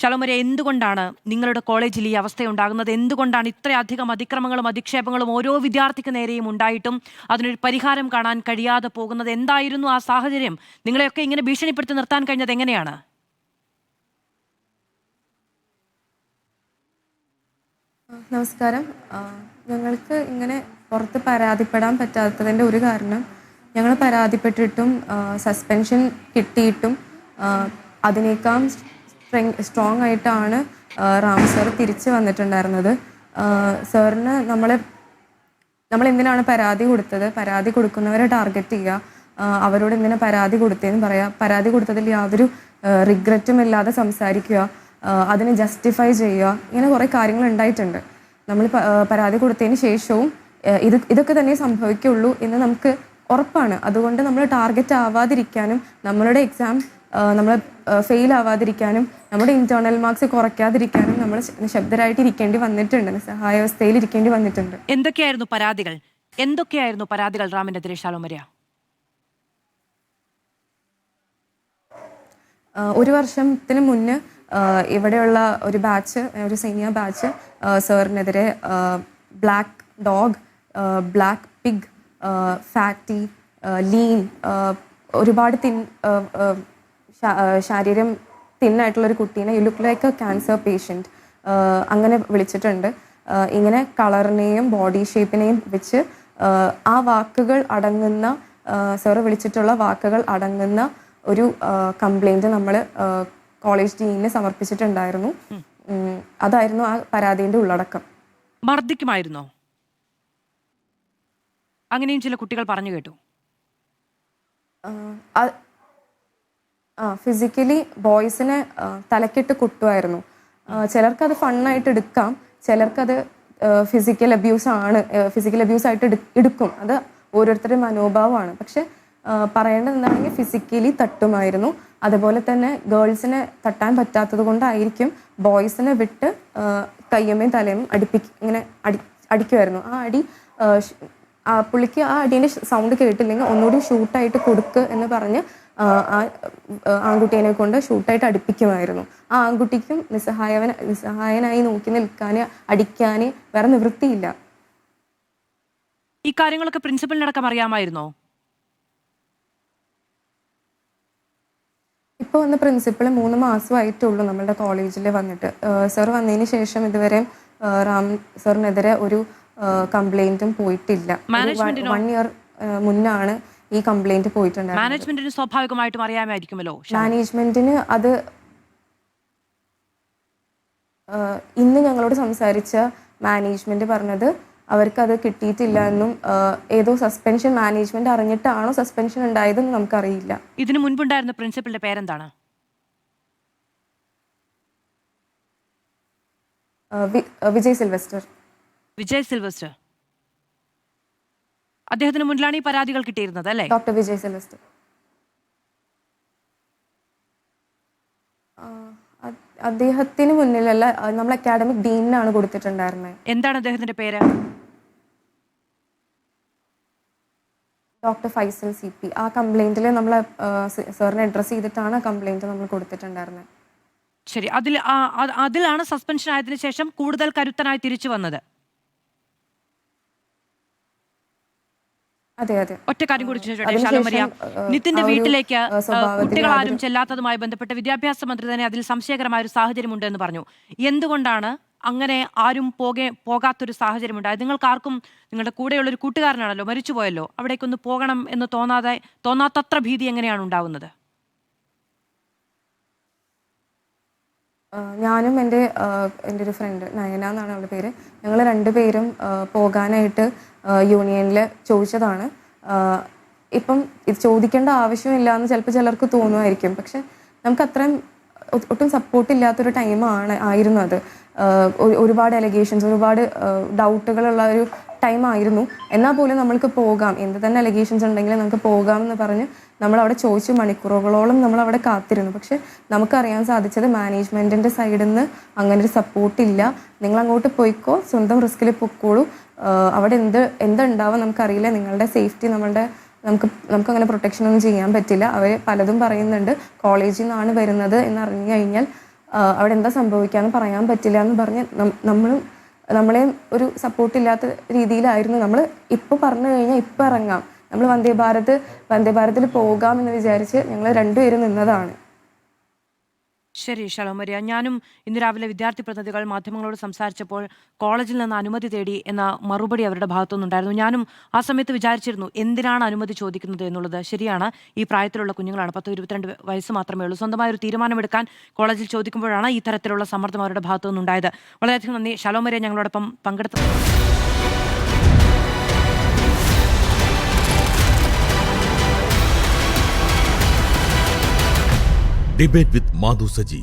ശലോമരെ, എന്തുകൊണ്ടാണ് നിങ്ങളുടെ കോളേജിൽ ഈ അവസ്ഥയുണ്ടാകുന്നത്? എന്തുകൊണ്ടാണ് ഇത്രയധികം അതിക്രമങ്ങളും അധിക്ഷേപങ്ങളും ഓരോ വിദ്യാർത്ഥിക്ക് നേരെയും ഉണ്ടായിട്ടും അതിനൊരു പരിഹാരം കാണാൻ കഴിയാതെ പോകുന്നത്? എന്തായിരുന്നു ആ സാഹചര്യം? നിങ്ങളെയൊക്കെ ഇങ്ങനെ ഭീഷണിപ്പെടുത്തി നിർത്താൻ കഴിഞ്ഞത് എങ്ങനെയാണ്? നമസ്കാരം. ഞങ്ങൾക്ക് ഇങ്ങനെ പുറത്ത് പരാതിപ്പെടാൻ പറ്റാത്തതിൻ്റെ ഒരു കാരണം, ഞങ്ങൾ പരാതിപ്പെട്ടിട്ടും സസ്പെൻഷൻ കിട്ടിയിട്ടും അതിനേക്കാൾ സ്ട്രോങ് ആയിട്ടാണ് റാം സർ തിരിച്ച് വന്നിട്ടുണ്ടായിരുന്നത്. സാറിന് നമ്മളെന്തിനാണ് പരാതി കൊടുത്തത്, പരാതി കൊടുക്കുന്നവരെ ടാർഗറ്റ് ചെയ്യുക, അവരോട് എന്തിനാ പരാതി കൊടുത്തതെന്ന് പറയാം, പരാതി കൊടുത്തതിൽ യാതൊരു റിഗ്രറ്റും ഇല്ലാതെ സംസാരിക്കുക, അതിനെ ജസ്റ്റിഫൈ ചെയ്യുക, ഇങ്ങനെ കുറേ കാര്യങ്ങൾ ഉണ്ടായിട്ടുണ്ട്. നമ്മൾ പരാതി കൊടുത്തതിന് ശേഷവും ഇതൊക്കെ തന്നെ സംഭവിക്കുള്ളൂ എന്ന് നമുക്ക് ഉറപ്പാണ്. അതുകൊണ്ട് നമ്മൾ ടാർഗറ്റ് ആവാതിരിക്കാനും നമ്മളുടെ എക്സാം നമ്മൾ ഫെയിൽ ആവാതിരിക്കാനും നമ്മുടെ ഇന്റേണൽ മാർക്സ് കുറയ്ക്കാതിരിക്കാനും നമ്മൾ നിശബ്ദരായിട്ട് ഇരിക്കേണ്ടി വന്നിട്ടുണ്ട്, നിസ്സഹായാവസ്ഥയിൽ ഇരിക്കേണ്ടി വന്നിട്ടുണ്ട്. എന്തൊക്കെയായിരുന്നു പരാതികൾ റാമിനെതിരെ ശലോമര? ഒരു വർഷത്തിന് മുന്നേ ഇവിടെയുള്ള ഒരു ബാച്ച്, ഒരു സീനിയർ ബാച്ച് സാറിനെതിരെ black dog, black pig, fatty, lean, ഒരുപാട് ശരീരം തിന്നായിട്ടുള്ളൊരു കുട്ടീനെ you look like a cancer patient അങ്ങനെ വിളിച്ചിട്ടുണ്ട്. ഇങ്ങനെ കളറിനെയും ബോഡി ഷേപ്പിനെയും വെച്ച് ആ വാക്കുകൾ അടങ്ങുന്ന, സാറ് വിളിച്ചിട്ടുള്ള വാക്കുകൾ അടങ്ങുന്ന ഒരു കംപ്ലൈൻറ്റ് നമ്മൾ കോളേജ് ഡീനിന് സമർപ്പിച്ചിട്ടുണ്ടായിരുന്നു. അതായിരുന്നു ആ പരാതിയുടെ ഉള്ളടക്കം. മർദ്ദിക്കുമായിരുന്നോ? അങ്ങനെയും ചില കുട്ടികൾ പറഞ്ഞു കേട്ടു. ഫിസിക്കലി ബോയ്സിനെ തലക്കിട്ട് കുട്ടുമായിരുന്നു. ചിലർക്കത് ഫണ്ണായിട്ട് എടുക്കാം, ചിലർക്കത് ഫിസിക്കൽ അബ്യൂസായിട്ട് എടുക്കും. അത് ഓരോരുത്തരുടെ മനോഭാവമാണ്. പക്ഷെ പറയേണ്ടത് എന്താണെങ്കിൽ ഫിസിക്കലി തട്ടുമായിരുന്നു. അതുപോലെ തന്നെ ഗേൾസിനെ തട്ടാൻ പറ്റാത്തത് കൊണ്ടായിരിക്കും ബോയ്സിനെ വിട്ട് കയ്യമ്മയും തലയും ഇങ്ങനെ അടിക്കുമായിരുന്നു. ആ അടി പുള്ളിക്ക് ആ അടീൻ്റെ സൗണ്ട് കേട്ടില്ലെങ്കിൽ ഒന്നുകൂടി ഷൂട്ടായിട്ട് കൊടുക്ക് എന്ന് പറഞ്ഞ് ആൺകുട്ടീനെ കൊണ്ട് ഷൂട്ടായിട്ട് അടുപ്പിക്കുമായിരുന്നു. ആ ആൺകുട്ടിക്കും നിസ്സഹായനായി നോക്കി നിൽക്കാൻ, അടിക്കാൻ വേറെ നിവൃത്തിയില്ല. ഈ കാര്യങ്ങളൊക്കെ പ്രിൻസിപ്പലിനടക്കം അറിയാമായിരുന്നോ? ഇപ്പോൾ വന്ന പ്രിൻസിപ്പൾ 3 മാസമായിട്ടുള്ളൂ നമ്മളുടെ കോളേജിൽ വന്നിട്ട്. സർ വന്നതിന് ശേഷം ഇതുവരെ റാം സാറിനെതിരെ ഒരു കംപ്ലൈൻറ്റും പോയിട്ടില്ല. 1 ഇയർ മുന്നാണ് ഈ കംപ്ലൈന്റ് പോയിട്ടുണ്ടായിരുന്നത്. മാനേജ്മെന്റിന് സ്വാഭാവികമായിട്ടും അറിയാമായിരിക്കുമല്ലോ. മാനേജ്മെന്റിന് അത് ഇന്ന് ഞങ്ങളോട് സംസാരിച്ച മാനേജ്മെന്റ് പറഞ്ഞത് അവർക്കത് കിട്ടിയിട്ടില്ല എന്നും, ഏതോ സസ്പെൻഷൻ മാനേജ്മെന്റ് അറിഞ്ഞിട്ടാണോ സസ്പെൻഷൻ ഉണ്ടായതെന്ന് നമുക്കറിയില്ല. ഇതിനു മുൻപുണ്ടായിരുന്ന പ്രിൻസിപ്പലിന്റെ പേരെന്താണ്? വിജയ് സിൽവസ്റ്റർ. അദ്ദേഹത്തിന് മുന്നിലാണ് ഈ പരാതികൾ കിട്ടിയിരുന്നത് അല്ലേ? Doctor Vijay Sylvester. അദ്ദേഹത്തിന് മുന്നിലല്ല, നമ്മൾ അക്കാഡമിക് ഡീനിനാണ് കൊടുത്തിട്ടുണ്ടായിരുന്നത്. എന്താണ് അദ്ദേഹത്തിന്റെ പേര്? Doctor Faisal CP. ആ കംപ്ലൈന്റിൽ നമ്മൾ സാറിനെ അഡ്രസ് ചെയ്തിട്ടാണ് ആ കംപ്ലൈന്റ് നമ്മൾ കൊടുത്തിട്ടുണ്ടായിരുന്നത്. ശരി, അതിലാണ് സസ്പെൻഷൻ ആയതിനു ശേഷം കൂടുതൽ കരുത്തനായി തിരിച്ചു വന്നത്. ഒറ്റ കാര്യം കൂടി ചോദിച്ചോട്ടെ ശാലോമരിയ, നിതിന്റെ വീട്ടിലേക്ക് കുട്ടികൾ ആരും ചെല്ലാത്തതുമായി ബന്ധപ്പെട്ട് വിദ്യാഭ്യാസ മന്ത്രി തന്നെ അതിൽ സംശയകരമായ ഒരു സാഹചര്യമുണ്ട് എന്ന് പറഞ്ഞു. എന്തുകൊണ്ടാണ് അങ്ങനെ ആരും പോകാത്തൊരു സാഹചര്യം ഉണ്ടായത്? നിങ്ങൾക്ക് ആർക്കും, നിങ്ങളുടെ കൂടെയുള്ള ഒരു കൂട്ടുകാരനാണല്ലോ, മരിച്ചുപോയല്ലോ, അവിടേക്കൊന്ന് പോകണം എന്ന് തോന്നാത്തത്ര ഭീതി എങ്ങനെയാണ് ഉണ്ടാവുന്നത്? ഞാനും എൻ്റെ ഒരു ഫ്രണ്ട് നയന എന്നാണ് അവളുടെ പേര്, ഞങ്ങൾ 2 പേരും പോകാനായിട്ട് യൂണിയനിൽ ചോദിച്ചതാണ്. ഇപ്പം ഇത് ചോദിക്കേണ്ട ആവശ്യമില്ല എന്ന് ചിലപ്പോൾ ചിലർക്ക് തോന്നുമായിരിക്കും. പക്ഷെ നമുക്ക് അത്രയും ഒട്ടും സപ്പോർട്ട് ഇല്ലാത്തൊരു ആയിരുന്നു അത്. ഒരുപാട് അലിഗേഷൻസ്, ഒരുപാട് ഡൗട്ടുകളുള്ള ഒരു ടൈമായിരുന്നു. എന്നാൽ പോലും നമ്മൾക്ക് പോകാം, എന്ത് തന്നെ അലിഗേഷൻസ് ഉണ്ടെങ്കിലും നമുക്ക് പോകാം എന്ന് പറഞ്ഞ് നമ്മളവിടെ ചോദിച്ചു മണിക്കൂറുകളോളം നമ്മളവിടെ കാത്തിരുന്നു. പക്ഷെ നമുക്കറിയാൻ സാധിച്ചത് മാനേജ്മെൻറ്റിൻ്റെ സൈഡിൽ നിന്ന് അങ്ങനെ ഒരു സപ്പോർട്ടില്ല. നിങ്ങൾ അങ്ങോട്ട് പോയിക്കോ, സ്വന്തം റിസ്കിൽ പൊക്കോളൂ, അവിടെ എന്തുണ്ടാവും നമുക്കറിയില്ല, നിങ്ങളുടെ സേഫ്റ്റി നമുക്കങ്ങനെ പ്രൊട്ടക്ഷനൊന്നും ചെയ്യാൻ പറ്റില്ല. അവർ പലതും പറയുന്നുണ്ട്, കോളേജിൽ നിന്നാണ് വരുന്നത് എന്നറിഞ്ഞു കഴിഞ്ഞാൽ അവിടെ എന്താ സംഭവിക്കാന്ന് പറയാൻ പറ്റില്ല എന്ന് പറഞ്ഞ് നമ്മളെയും ഒരു സപ്പോർട്ടില്ലാത്ത രീതിയിലായിരുന്നു. നമ്മൾ ഇപ്പോൾ പറഞ്ഞു കഴിഞ്ഞാൽ ഇപ്പം ഇറങ്ങാം, നമ്മൾ വന്ദേ ഭാരതിൽ പോകാം എന്ന് വിചാരിച്ച് ഞങ്ങൾ രണ്ടുപേരും നിന്നതാണ്. ശരി ഷലോം മരിയ, ഞാനും ഇന്ന് രാവിലെ വിദ്യാർത്ഥി പ്രതിനിധികൾ മാധ്യമങ്ങളോട് സംസാരിച്ചപ്പോൾ കോളേജിൽ നിന്ന് അനുമതി തേടി എന്ന മറുപടി അവരുടെ ഭാഗത്തുനിന്നുണ്ടായിരുന്നു. ഞാനും ആ സമയത്ത് വിചാരിച്ചിരുന്നു എന്തിനാണ് അനുമതി ചോദിക്കുന്നത് എന്നുള്ളത്. ശരിയാണ്, ഈ പ്രായത്തിലുള്ള കുഞ്ഞുങ്ങളാണ്, 10-22 വയസ്സ് മാത്രമേ ഉള്ളൂ. സ്വന്തമായ ഒരു തീരുമാനമെടുക്കാൻ കോളേജിൽ ചോദിക്കുമ്പോഴാണ് ഈ തരത്തിലുള്ള സമ്മർദ്ദം അവരുടെ ഭാഗത്തുനിന്നുണ്ടായത്. വളരെയധികം നന്ദി ഷലോം മരിയ ഞങ്ങളോടൊപ്പം പങ്കെടുത്തു. Debate with Madhu Saji.